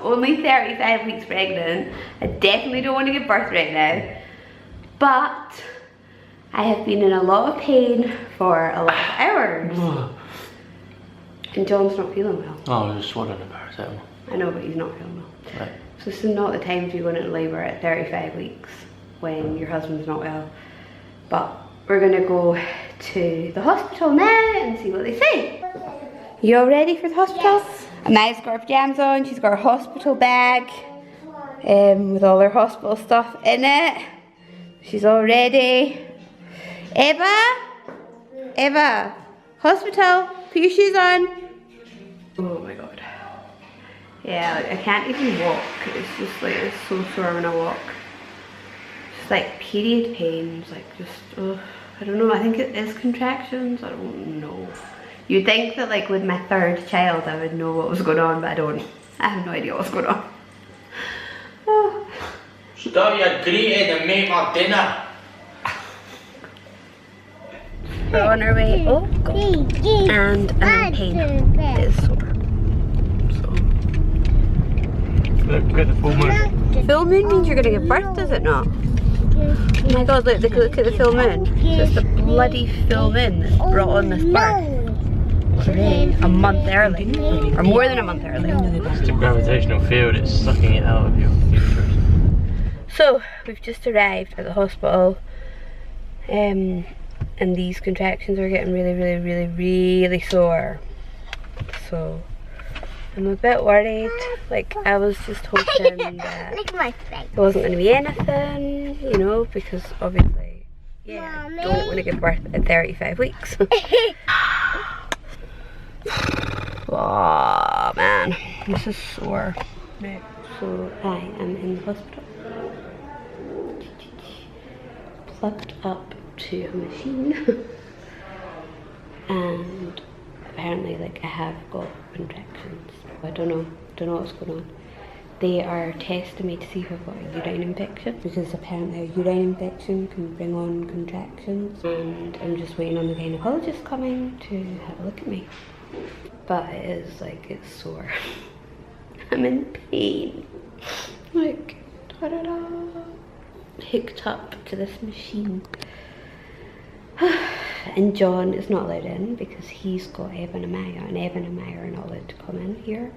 only 35 weeks pregnant. I definitely don't want to give birth right now. But I have been in a lot of pain for a lot of hours. And John's not feeling well. Oh, I was just wondering about paracetamol. I know, but he's not feeling well. Right. So this is not the time to be going into labour at 35 weeks when your husband's not well. But we're going to go to the hospital now and see what they say. You all ready for the hospital? Yes. Amaya's got her pyjamas on, she's got her hospital bag with all her hospital stuff in it. She's all ready. Eva? Eva? Hospital, put your shoes on. Oh my god. Yeah, like, I can't even walk. It's just like, it's so sore when I walk. Just like period pains, like just, I don't know, I think it is contractions, I don't know. You'd think that like with my third child I would know what was going on, but I don't. I have no idea what's going on. Oh. Stop your greeting and make my dinner. We're on our way. Oh god. And I'm in pain. It is sore. So. Look at the full moon. Full moon means you're gonna give birth, does it not? Oh my god, look at the full moon. It's the bloody full moon that's brought on this birth. A month early, or more than a month early. It's the gravitational field, it's sucking it out of your uterus. So, we've just arrived at the hospital, and these contractions are getting really sore. So, I'm a bit worried. Like, I was just hoping that there wasn't going to be anything, you know, because obviously, yeah, I don't want to give birth at 35 weeks. Oh man, this is sore. Right, so I am in the hospital. Plugged up to a machine. And apparently like I have got contractions. I don't know what's going on. They are testing me to see if I've got a urine infection, because apparently a urine infection can bring on contractions, and I'm just waiting on the gynecologist coming to have a look at me. But it is like, it's sore. I'm in pain. Like, da-da-da. Hooked up to this machine. And John is not allowed in because he's got Eva and Amaya, and Eva and Amaya are not allowed to come in here.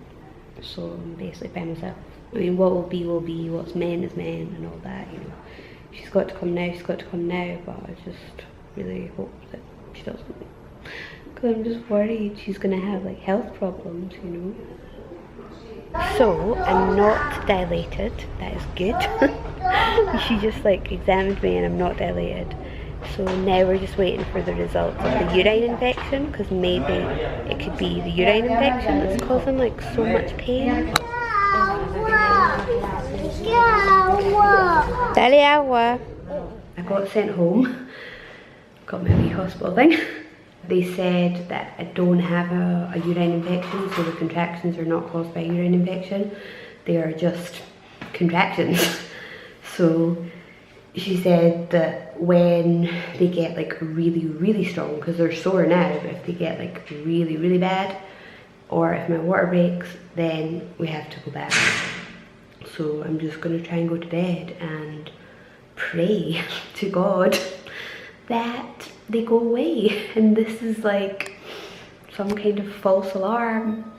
So I'm basically by myself. I mean, what will be, what's men is men and all that, you know. She's got to come now, but I just really hope that she doesn't. Because I'm just worried she's going to have like health problems, you know. So, I'm not dilated, that is good. She just like examined me and I'm not dilated. So now we're just waiting for the results of the urine infection, because maybe it could be the urine infection that's causing like so much pain. Dali agua. I got sent home, got my wee hospital thing. They said that I don't have a urine infection, so the contractions are not caused by urine infection. They are just contractions. So she said that when they get like really strong, because they're sore now, but if they get like really bad, or if my water breaks, then we have to go back. So I'm just gonna try and go to bed and pray to God that they go away, and this is like some kind of false alarm,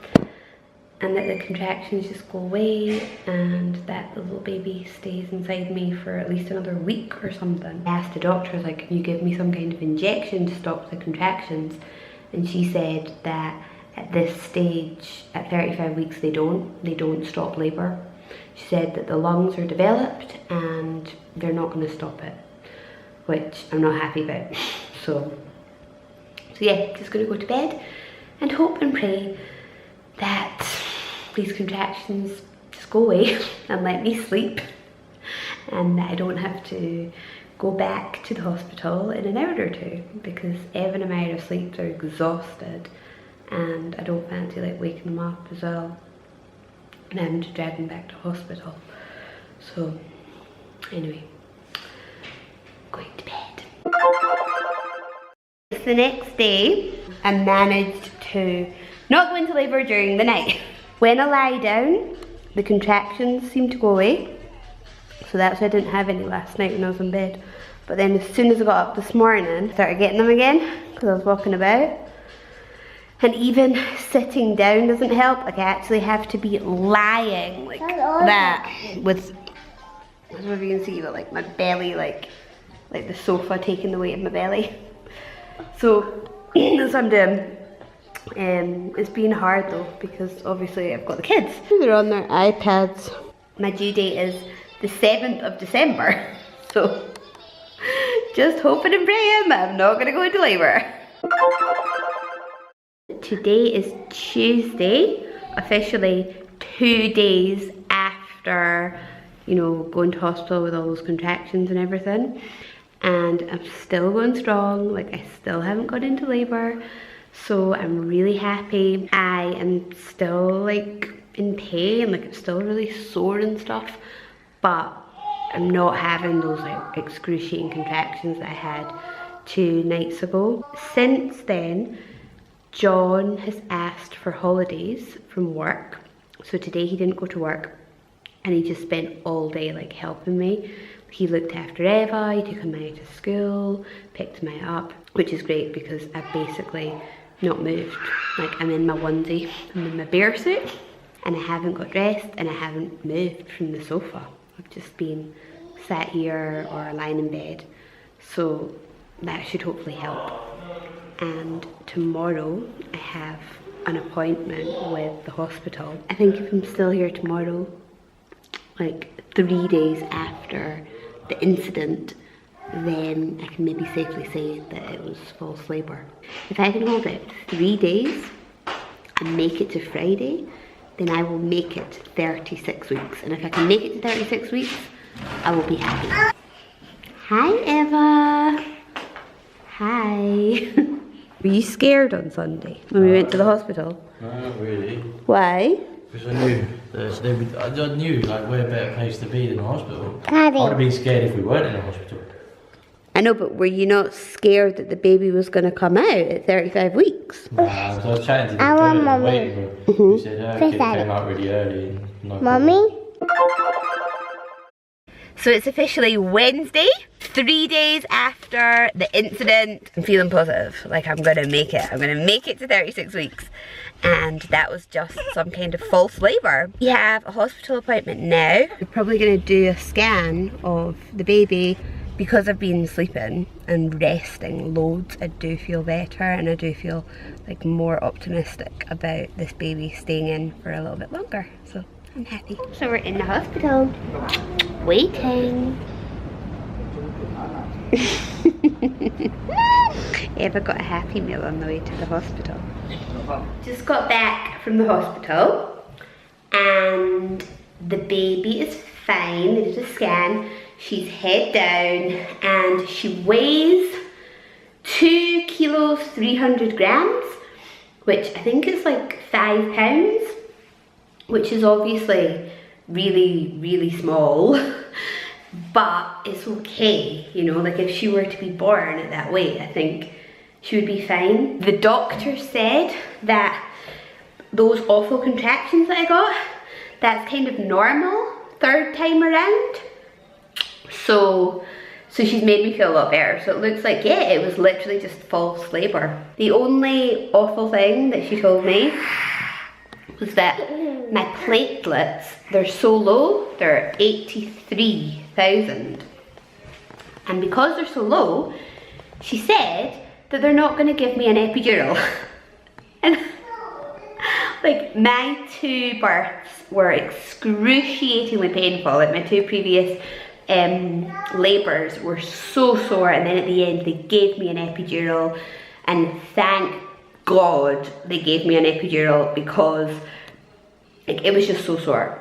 and that the contractions just go away, and that the little baby stays inside me for at least another week or something. I asked the doctor, I was like, can you give me some kind of injection to stop the contractions? And she said that at this stage, at 35 weeks, they don't stop labour. She said that the lungs are developed and they're not going to stop it, which I'm not happy about. So yeah, just gonna go to bed and hope and pray that these contractions just go away and let me sleep, and that I don't have to go back to the hospital in an hour or two, because Evan and I are asleep, they're exhausted, and I don't fancy like waking them up as well and having to drag them back to hospital. So anyway, going to bed. It's the next day. I managed to not go into labour during the night. When I lie down, the contractions seemed to go away. So that's why I didn't have any last night when I was in bed. But then as soon as I got up this morning, I started getting them again because I was walking about. And even sitting down doesn't help. Like I actually have to be lying like that with, I don't know if you can see, but like my belly, like the sofa taking the weight of my belly. So that's what I'm doing. It's been hard though because obviously I've got the kids. They're on their iPads. My due date is the 7th of December. So just hoping and praying that I'm not going to go into labour. Today is Tuesday, officially 2 days after, you know, going to hospital with all those contractions and everything. And I'm still going strong, like I still haven't got into labour. So I'm really happy. I am still like in pain, like it's still really sore and stuff. But I'm not having those like excruciating contractions that I had 2 nights ago. Since then, John has asked for holidays from work. So today he didn't go to work and he just spent all day like helping me. He looked after Eva, he took Amaya to school, picked Amaya up, which is great because I've basically not moved. Like I'm in my onesie, I'm in my bear suit and I haven't got dressed and I haven't moved from the sofa. I've just been sat here or lying in bed. So that should hopefully help. And tomorrow I have an appointment with the hospital. I think if I'm still here tomorrow, like 3 days after the incident, then I can maybe safely say that it was false labour. If I can hold it 3 days and make it to Friday, then I will make it 36 weeks. And if I can make it to 36 weeks, I will be happy. Hi Eva. Hi. Were you scared on Sunday when we went to the hospital? No, not really. Why? Because I knew that I knew like we're a better place to be than the hospital. Daddy. I'd have been scared if we weren't in the hospital. I know, but were you not scared that the baby was going to come out at 35 weeks? Nah, I was chatting to the I want in the mommy. waiting room. He said, Please, kid Daddy. came out really early. And no Mommy? So it's officially Wednesday, 3 days after the incident. I'm feeling positive, like I'm gonna make it. I'm gonna make it to 36 weeks. And that was just some kind of false labour. We have a hospital appointment now. We're probably gonna do a scan of the baby. Because I've been sleeping and resting loads, I do feel better and I do feel like more optimistic about this baby staying in for a little bit longer. So I'm happy. So we're in the hospital, waiting. Eva got a Happy Meal on the way to the hospital. Just got back from the hospital and the baby is fine. They did a scan. She's head down and she weighs 2 kilos 300 grams, which I think is like 5 pounds, which is obviously really, really small, but it's okay, you know, like if she were to be born at that weight, I think she would be fine. The doctor said that those awful contractions that I got, that's kind of normal 3rd time around. So she's made me feel a lot better. So it looks like, yeah, it was literally just false labour. The only awful thing that she told me was that my platelets, they're so low, they're 83,000. And because they're so low, she said that they're not gonna give me an epidural. And like my 2 births were excruciatingly painful. Like my 2 previous labours were so sore, and then at the end they gave me an epidural, and thank God they gave me an epidural because like it was just so sore.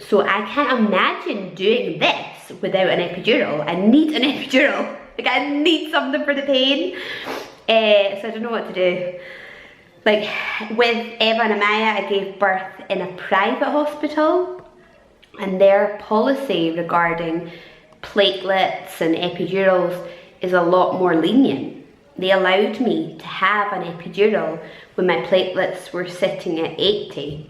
So I can't imagine doing this without an epidural. I need an epidural. Like I need something for the pain. So I don't know what to do. Like with Eva and Amaya, I gave birth in a private hospital. And their policy regarding platelets and epidurals is a lot more lenient. They allowed me to have an epidural when my platelets were sitting at 80.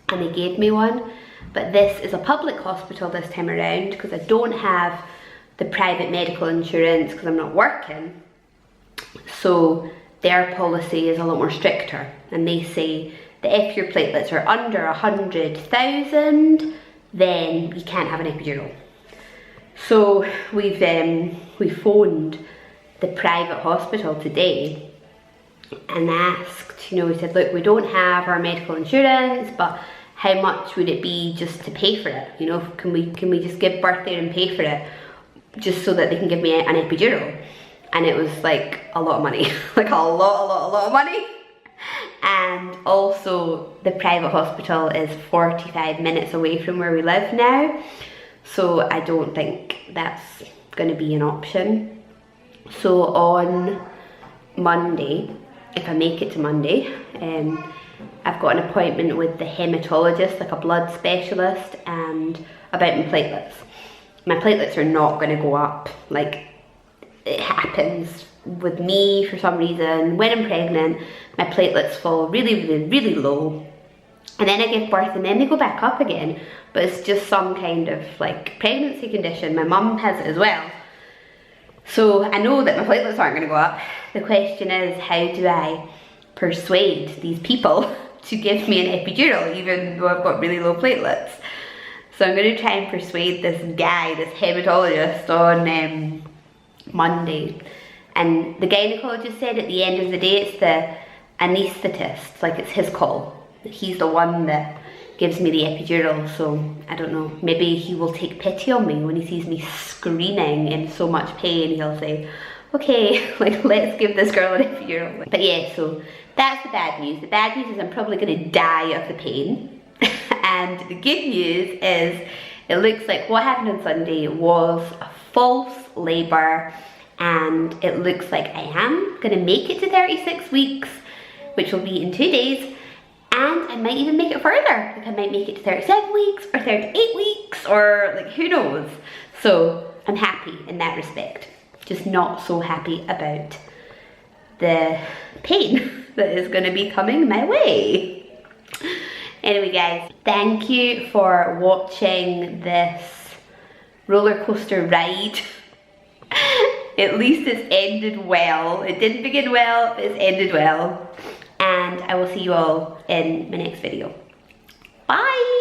And they gave me one. but this is a public hospital this time around because I don't have the private medical insurance because I'm not working. So their policy is a lot more stricter, and they say that if your platelets are under 100,000, then you can't have an epidural. So we phoned the private hospital today and asked, you know, we said, look, we don't have our medical insurance, but how much would it be just to pay for it? You know, can we just give birth there and pay for it, just so that they can give me an epidural? And it was like a lot of money, like a lot of money. And also the private hospital is 45 minutes away from where we live now, so I don't think that's going to be an option. So on Monday, if I make it to Monday, I've got an appointment with the hematologist, like a blood specialist, and about my platelets. My platelets are not going to go up. Like, it happens with me for some reason. When I'm pregnant, my platelets fall really low, and then I give birth and then they go back up again, but it's just some kind of like pregnancy condition. My mum has it as well. So I know that my platelets aren't going to go up. The question is, how do I persuade these people to give me an epidural even though I've got really low platelets? So I'm going to try and persuade this guy, this hematologist, on Monday. And the gynecologist said at the end of the day it's the anaesthetist, like it's his call. He's the one that gives me the epidural, so I don't know, maybe he will take pity on me when he sees me screaming in so much pain. He'll say, okay, like, let's give this girl an epidural. But yeah, so that's the bad news. The bad news is I'm probably going to die of the pain. And the good news is it looks like what happened on Sunday was a false labour, and it looks like I am going to make it to 36 weeks, which will be in 2 days. And I might even make it further. Like, I might make it to 37 weeks or 38 weeks, or like, who knows. So I'm happy in that respect. Just not so happy about the pain that is going to be coming my way. Anyway guys, thank you for watching this roller coaster ride. At least it's ended well. It didn't begin well, but it's ended well. And I will see you all in my next video. Bye!